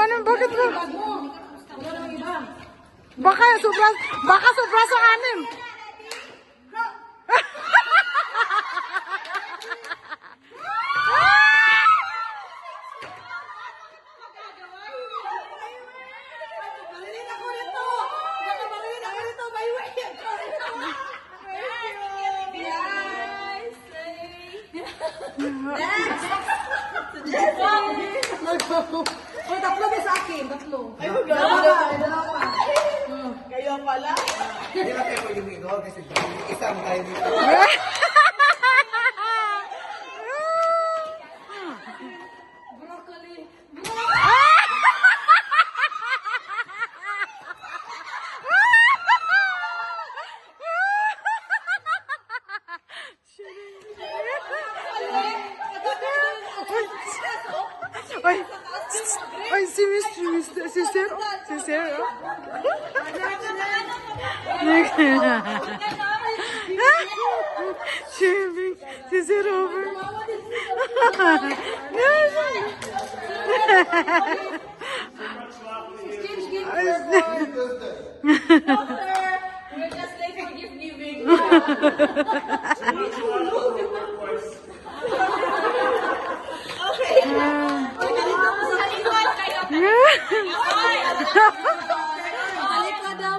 Ano, bakit ba? Baka sobra sa anim. Oh, tatlo ba sa akin? Tatlo. Ay, dalawa. Kayo pala. Hindi na kayo pwede mag-igor kasi isang tayo dito. Broccoli. Ay, si Sir. Shaving, si Sir over. We're just late for gift giving. Okay. Halika daw.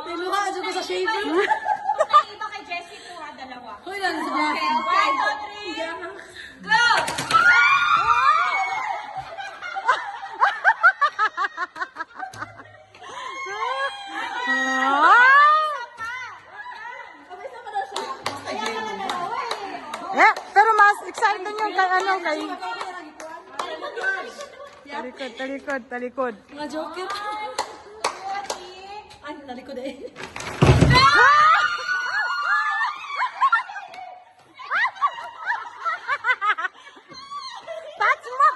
Tinuha ka dyan sa shaver. Ito kay Jessie to ha, dalawa. Hoy, lang sa black. Okay, 1, 2, 3, go! Pero mas excited yung kay talikod. Mga joker. Ay, talikod eh. Touch mo!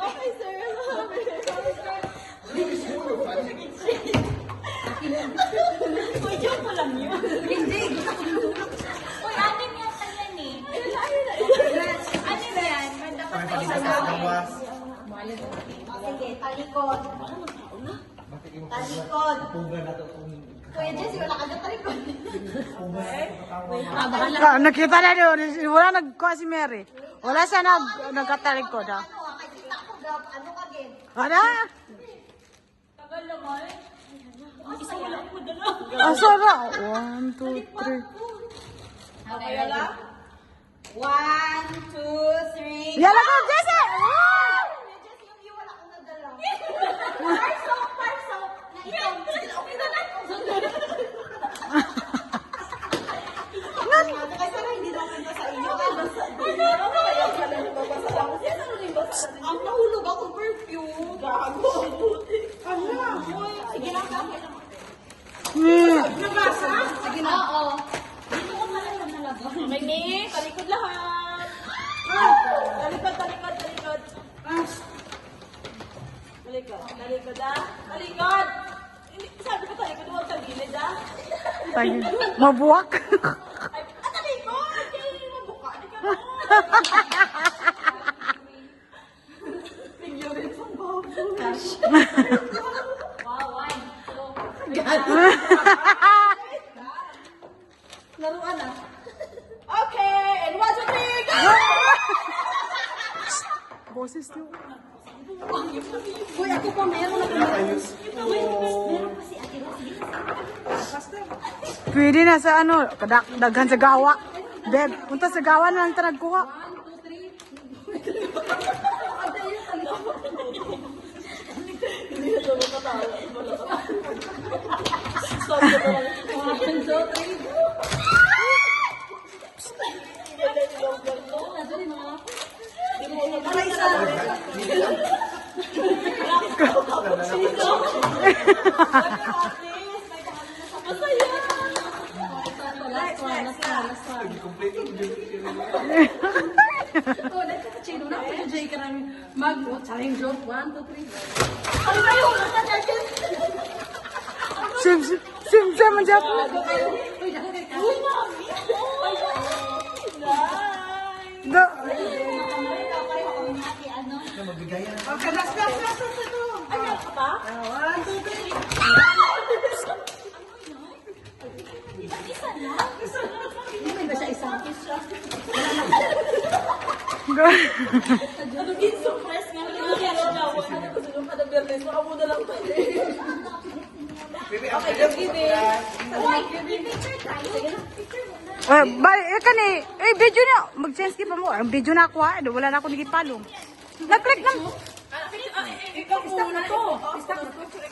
Okay, sir. Uy, joke mo lang yun. Hindi. Uy, atin yan sa yan eh. Atin yan. Banda pa tayo sa Gawas. Sige, talikod. Talikod. Puga na to. Kuya Jessie, wala ka na talikod. Nakita na doon. Wala nagkuha si Mary. Wala siya nagkatalikod ha. Nakikita ko daw, ano ka din? Ano? Tagal naman. Isa wala ko dala. Asara. 1, 2, 3. Okay, wala? 1, 2, 3. Yala ko, Jessie! Kuya Jessie, yung view wala ko nadala. Parso. Na ikaw. Okay na lang. Kasi hindi naman na sa inyo. Ano kaya pala nababasa lang? Kasi ano rin ba? Ang nahulog ako perfume. Gago. Ano? Sige lang, okay lang. Nabasa? Sige na. Oo. Dito ko pala sa nalaga. May talikod lahat. Talikod. Talikod ah. Talikod. Sabi ko talikod, huwag sa gilid ah. Mabuwak. Ay, talikod! Kaya hindi mabuka. Di ka mo. Figure it from Bob. Wow, 1, 2. Laruan ah. Okay, and 1, 2, 3, go! Boses niyo. Uy, ako pa meron ako. Meron kasi ate Rosy. Pwede na sa ano, daghan sa gawa. Beb, punta sa gawa na lang ta nagkuha. 1, 2, 3. Hindi na ito makatawa. Stop ko na lang. 1, 2, 3. Nasa rin mga. Para isa. Masaya! Last one. Complete yung Oh, let's have a chino na. Jay ka namin mag-challenge joke. 1, 2, 3. Ano tayo? Sim, manjap. Uy, dahil ka. Uy, mami! Do. na magbigayan. Okay, last. Ano ka pa? 1, 2, 3. Hindi ba siya isang? Go. Ano din surprise nga? Ano kaya siya daw? Ano gusto nyo kada Bernes? Makamuda lang tayo. Baby, ang kanyang Balik, kani. Video na. Mag-sense pa mo. Ang video na ako ha. Wala na ako nagipalong. Nag-click na. Ikaw muna to.